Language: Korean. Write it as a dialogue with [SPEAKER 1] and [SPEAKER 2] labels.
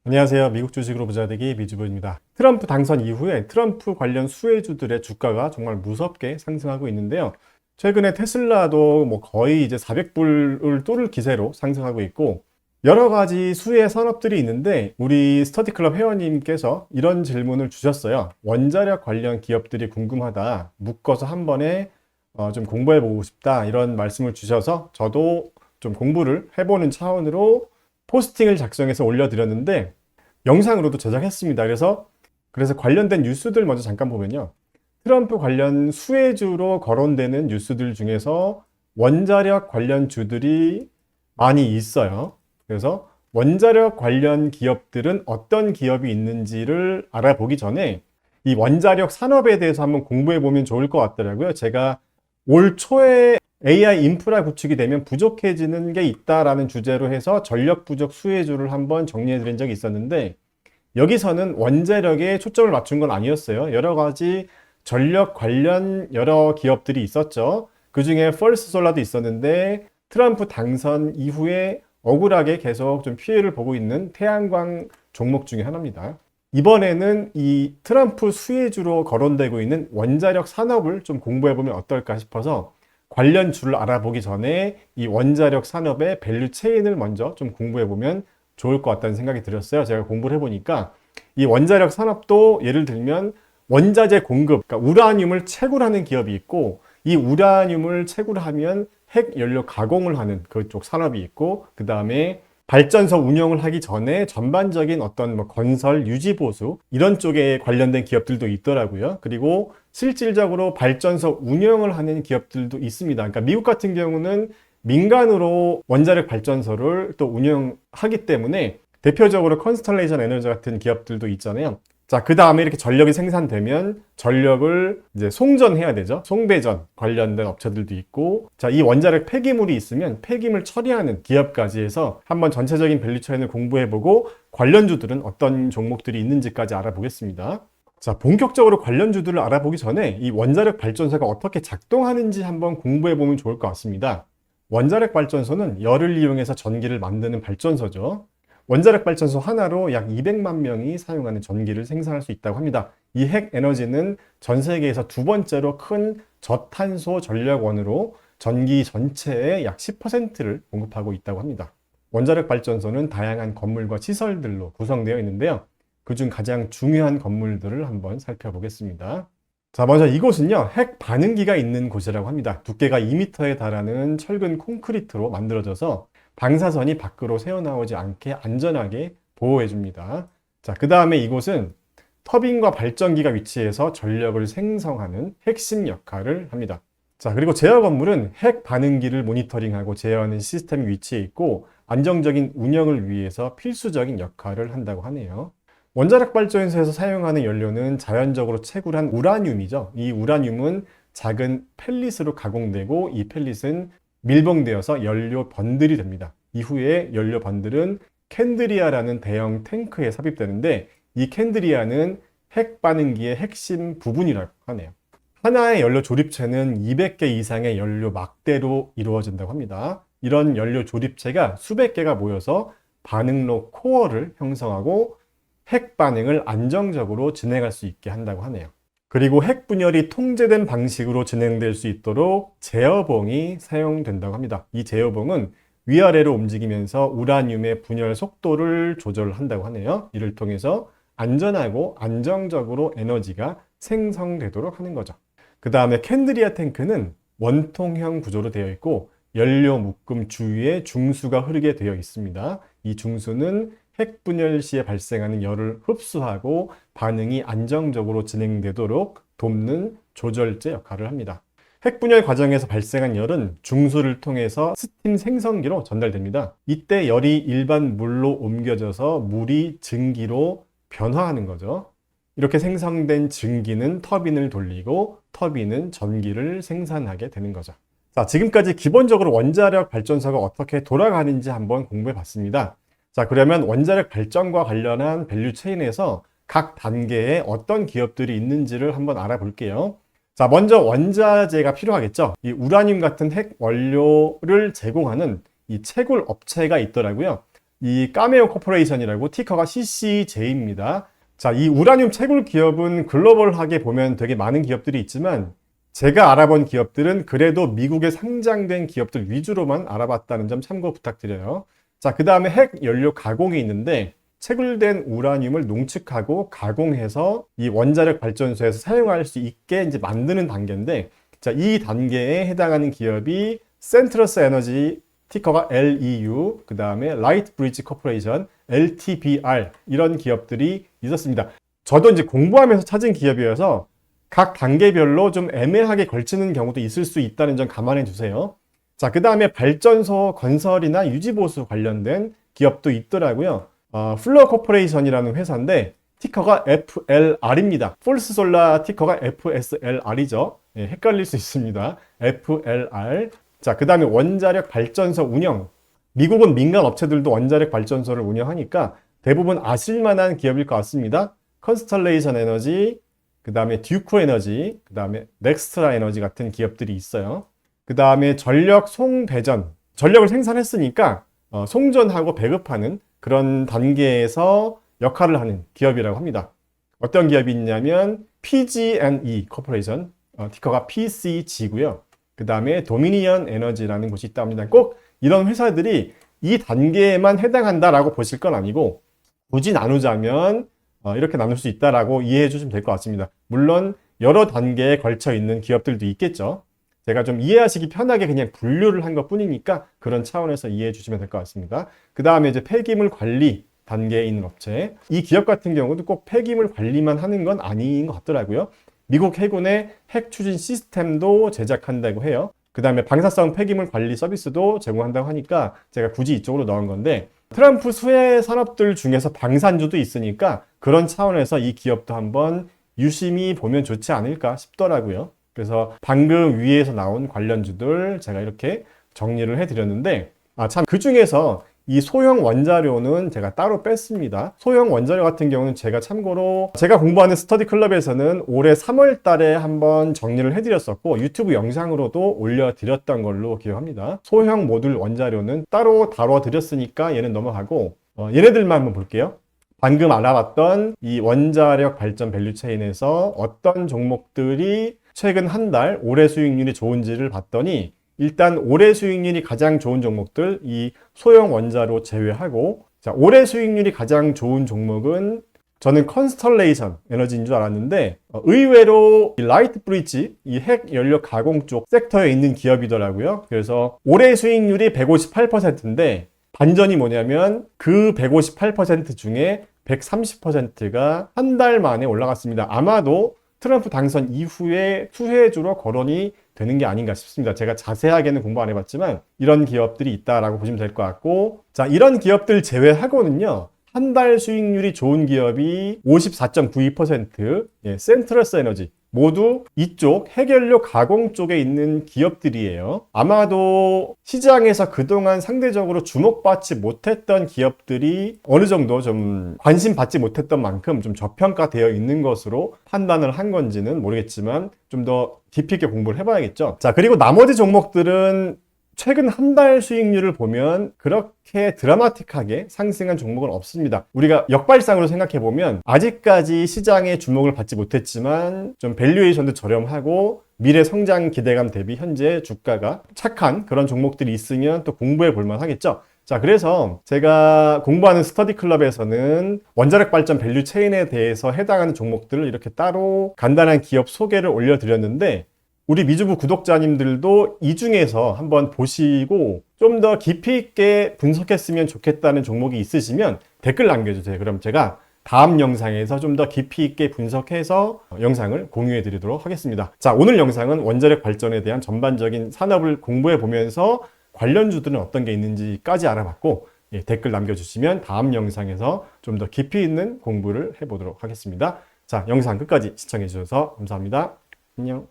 [SPEAKER 1] 안녕하세요. 미국 주식으로 부자되기 미주부입니다. 트럼프 당선 이후에 트럼프 관련 수혜주들의 주가가 정말 무섭게 상승하고 있는데요. 최근에 테슬라도 거의 이제 400불을 뚫을 기세로 상승하고 있고, 여러 가지 수혜 산업들이 있는데 우리 스터디클럽 회원님께서 이런 질문을 주셨어요. 원자력 관련 기업들이 궁금하다. 묶어서 한 번에 좀 공부해 보고 싶다. 이런 말씀을 주셔서 저도 좀 공부를 해보는 차원으로 포스팅을 작성해서 올려드렸는데 영상으로도 제작했습니다. 그래서 관련된 뉴스들 먼저 잠깐 보면요. 트럼프 관련 수혜주로 거론되는 뉴스들 중에서 원자력 관련 주들이 많이 있어요. 그래서 원자력 관련 기업들은 어떤 기업이 있는지를 알아보기 전에 이 원자력 산업에 대해서 한번 공부해 보면 좋을 것 같더라고요. 제가 올 초에 AI 인프라 구축이 되면 부족해지는 게 있다라는 주제로 해서 전력 부족 수혜주를 한번 정리해 드린 적이 있었는데, 여기서는 원자력에 초점을 맞춘 건 아니었어요. 여러 가지 전력 관련 여러 기업들이 있었죠. 그 중에 펄스 솔라도 있었는데, 트럼프 당선 이후에 억울하게 계속 좀 피해를 보고 있는 태양광 종목 중에 하나입니다. 이번에는 이 트럼프 수혜주로 거론되고 있는 원자력 산업을 좀 공부해보면 어떨까 싶어서 관련 주를 알아보기 전에 이 원자력 산업의 밸류 체인을 먼저 좀 공부해보면 좋을 것 같다는 생각이 들었어요. 제가 공부를 해보니까 이 원자력 산업도 예를 들면 원자재 공급, 그러니까 우라늄을 채굴하는 기업이 있고, 이 우라늄을 채굴하면 핵 연료 가공을 하는 그쪽 산업이 있고, 그 다음에 발전소 운영을 하기 전에 전반적인 어떤 건설, 유지 보수 이런 쪽에 관련된 기업들도 있더라고요. 그리고 실질적으로 발전소 운영을 하는 기업들도 있습니다. 그러니까 미국 같은 경우는 민간으로 원자력 발전소를 또 운영하기 때문에 대표적으로 컨스텔레이션 에너지 같은 기업들도 있잖아요. 자, 그 다음에 이렇게 전력이 생산되면 전력을 이제 송전해야 되죠. 송배전 관련된 업체들도 있고, 자, 이 원자력 폐기물이 있으면 폐기물 처리하는 기업까지 해서 한번 전체적인 밸류체인을 공부해보고 관련주들은 어떤 종목들이 있는지까지 알아보겠습니다. 자, 본격적으로 관련주들을 알아보기 전에 이 원자력 발전소가 어떻게 작동하는지 한번 공부해보면 좋을 것 같습니다. 원자력 발전소는 열을 이용해서 전기를 만드는 발전소죠. 원자력 발전소 하나로 약 200만 명이 사용하는 전기를 생산할 수 있다고 합니다. 이 핵 에너지는 전 세계에서 두 번째로 큰 저탄소 전력원으로 전기 전체의 약 10%를 공급하고 있다고 합니다. 원자력 발전소는 다양한 건물과 시설들로 구성되어 있는데요. 그중 가장 중요한 건물들을 한번 살펴보겠습니다. 자, 먼저 이곳은요, 핵 반응기가 있는 곳이라고 합니다. 두께가 2m에 달하는 철근 콘크리트로 만들어져서 방사선이 밖으로 새어나오지 않게 안전하게 보호해 줍니다. 자, 그 다음에 이곳은 터빈과 발전기가 위치해서 전력을 생성하는 핵심 역할을 합니다. 자, 그리고 제어 건물은 핵 반응기를 모니터링하고 제어하는 시스템이 위치해 있고 안정적인 운영을 위해서 필수적인 역할을 한다고 하네요. 원자력 발전소에서 사용하는 연료는 자연적으로 채굴한 우라늄이죠. 이 우라늄은 작은 펠릿으로 가공되고 이 펠릿은 밀봉되어서 연료 번들이 됩니다. 이후에 연료 번들은 캔드리아라는 대형 탱크에 삽입되는데, 이 캔드리아는 핵 반응기의 핵심 부분이라고 하네요. 하나의 연료 조립체는 200개 이상의 연료 막대로 이루어진다고 합니다. 이런 연료 조립체가 수백 개가 모여서 반응로 코어를 형성하고 핵 반응을 안정적으로 진행할 수 있게 한다고 하네요. 그리고 핵 분열이 통제된 방식으로 진행될 수 있도록 제어봉이 사용된다고 합니다. 이 제어봉은 위아래로 움직이면서 우라늄의 분열 속도를 조절한다고 하네요. 이를 통해서 안전하고 안정적으로 에너지가 생성되도록 하는 거죠. 그 다음에 캔드리아 탱크는 원통형 구조로 되어 있고 연료 묶음 주위에 중수가 흐르게 되어 있습니다. 이 중수는 핵 분열 시에 발생하는 열을 흡수하고 반응이 안정적으로 진행되도록 돕는 조절제 역할을 합니다. 핵 분열 과정에서 발생한 열은 중수를 통해서 스팀 생성기로 전달됩니다. 이때 열이 일반 물로 옮겨져서 물이 증기로 변화하는 거죠. 이렇게 생성된 증기는 터빈을 돌리고 터빈은 전기를 생산하게 되는 거죠. 자, 지금까지 기본적으로 원자력 발전소가 어떻게 돌아가는지 한번 공부해 봤습니다. 자, 그러면 원자력 발전과 관련한 밸류 체인에서 각 단계에 어떤 기업들이 있는지를 한번 알아볼게요. 자, 먼저 원자재가 필요하겠죠. 이 우라늄 같은 핵 원료를 제공하는 이 채굴 업체가 있더라고요. 이 까메오 코퍼레이션이라고 티커가 CCJ입니다. 자, 이 우라늄 채굴 기업은 글로벌하게 보면 되게 많은 기업들이 있지만 제가 알아본 기업들은 그래도 미국에 상장된 기업들 위주로만 알아봤다는 점 참고 부탁드려요. 자, 그 다음에 핵 연료 가공이 있는데 채굴된 우라늄을 농축하고 가공해서 이 원자력 발전소에서 사용할 수 있게 이제 만드는 단계인데, 자, 이 단계에 해당하는 기업이 센트러스 에너지 티커가 LEU, 그 다음에 라이트 브리지 코퍼레이션 LTBR 이런 기업들이 있었습니다. 저도 이제 공부하면서 찾은 기업이어서 각 단계별로 좀 애매하게 걸치는 경우도 있을 수 있다는 점 감안해 주세요. 자, 그 다음에 발전소 건설이나 유지보수 관련된 기업도 있더라고요. 플러 코퍼레이션이라는 회사인데 티커가 FLR입니다. 폴스 솔라 티커가 FSLR이죠. 예, 헷갈릴 수 있습니다. FLR. 자, 그 다음에 원자력 발전소 운영. 미국은 민간 업체들도 원자력 발전소를 운영하니까 대부분 아실만한 기업일 것 같습니다. 컨스텔레이션 에너지, 그 다음에 듀크 에너지, 그 다음에 넥스트라 에너지 같은 기업들이 있어요. 그 다음에 전력 송배전. 전력을 생산했으니까 송전하고 배급하는 그런 단계에서 역할을 하는 기업이라고 합니다. 어떤 기업이 있냐면 PG&E 코퍼레이션, 티커가 PCG고요. 그 다음에 도미니언 에너지라는 곳이 있다 합니다. 꼭 이런 회사들이 이 단계에만 해당한다라고 보실 건 아니고 굳이 나누자면 이렇게 나눌 수 있다라고 이해해 주시면 될 것 같습니다. 물론 여러 단계에 걸쳐 있는 기업들도 있겠죠. 제가 좀 이해하시기 편하게 그냥 분류를 한 것 뿐이니까 그런 차원에서 이해해 주시면 될 것 같습니다. 그 다음에 이제 폐기물 관리 단계에 있는 업체. 이 기업 같은 경우도 꼭 폐기물 관리만 하는 건 아닌 것 같더라고요. 미국 해군의 핵 추진 시스템도 제작한다고 해요. 그 다음에 방사성 폐기물 관리 서비스도 제공한다고 하니까 제가 굳이 이쪽으로 넣은 건데, 트럼프 수혜 산업들 중에서 방산주도 있으니까 그런 차원에서 이 기업도 한번 유심히 보면 좋지 않을까 싶더라고요. 그래서 방금 위에서 나온 관련주들 제가 이렇게 정리를 해드렸는데, 참 그 중에서 이 소형 원자료는 제가 따로 뺐습니다. 소형 원자료 같은 경우는 제가 참고로 제가 공부하는 스터디 클럽에서는 올해 3월 달에 한번 정리를 해드렸었고 유튜브 영상으로도 올려드렸던 걸로 기억합니다. 소형 모듈 원자료는 따로 다뤄드렸으니까 얘는 넘어가고 얘네들만 한번 볼게요. 방금 알아봤던 이 원자력 발전 밸류 체인에서 어떤 종목들이 최근 한 달 올해 수익률이 좋은지를 봤더니 일단 올해 수익률이 가장 좋은 종목들, 이 소형 원자로 제외하고, 자, 올해 수익률이 가장 좋은 종목은 저는 컨스텔레이션 에너지인 줄 알았는데 의외로 이 라이트 브리지, 이 핵 연료 가공 쪽 섹터에 있는 기업이더라고요. 그래서 올해 수익률이 158%인데 반전이 뭐냐면 그 158% 중에 130%가 한 달 만에 올라갔습니다. 아마도 트럼프 당선 이후에 수혜주로 거론이 되는 게 아닌가 싶습니다. 제가 자세하게는 공부 안 해봤지만 이런 기업들이 있다라고 보시면 될 것 같고, 자, 이런 기업들 제외하고는요, 한 달 수익률이 좋은 기업이 54.92%, 예, 센트러스 에너지 모두 이쪽 핵연료 가공 쪽에 있는 기업들이에요. 아마도 시장에서 그동안 상대적으로 주목받지 못했던 기업들이 어느 정도 좀 관심 받지 못했던 만큼 좀 저평가되어 있는 것으로 판단을 한 건지는 모르겠지만 좀 더 깊이 있게 공부를 해봐야겠죠. 자, 그리고 나머지 종목들은 최근 한 달 수익률을 보면 그렇게 드라마틱하게 상승한 종목은 없습니다. 우리가 역발상으로 생각해보면 아직까지 시장의 주목을 받지 못했지만 좀 밸류에이션도 저렴하고 미래 성장 기대감 대비 현재 주가가 착한 그런 종목들이 있으면 또 공부해 볼 만하겠죠. 자, 그래서 제가 공부하는 스터디 클럽에서는 원자력 발전 밸류 체인에 대해서 해당하는 종목들을 이렇게 따로 간단한 기업 소개를 올려드렸는데 우리 미주부 구독자님들도 이 중에서 한번 보시고 좀 더 깊이 있게 분석했으면 좋겠다는 종목이 있으시면 댓글 남겨주세요. 그럼 제가 다음 영상에서 좀 더 깊이 있게 분석해서 영상을 공유해 드리도록 하겠습니다. 자, 오늘 영상은 원자력 발전에 대한 전반적인 산업을 공부해 보면서 관련주들은 어떤 게 있는지까지 알아봤고, 예, 댓글 남겨주시면 다음 영상에서 좀 더 깊이 있는 공부를 해보도록 하겠습니다. 자, 영상 끝까지 시청해 주셔서 감사합니다. 안녕.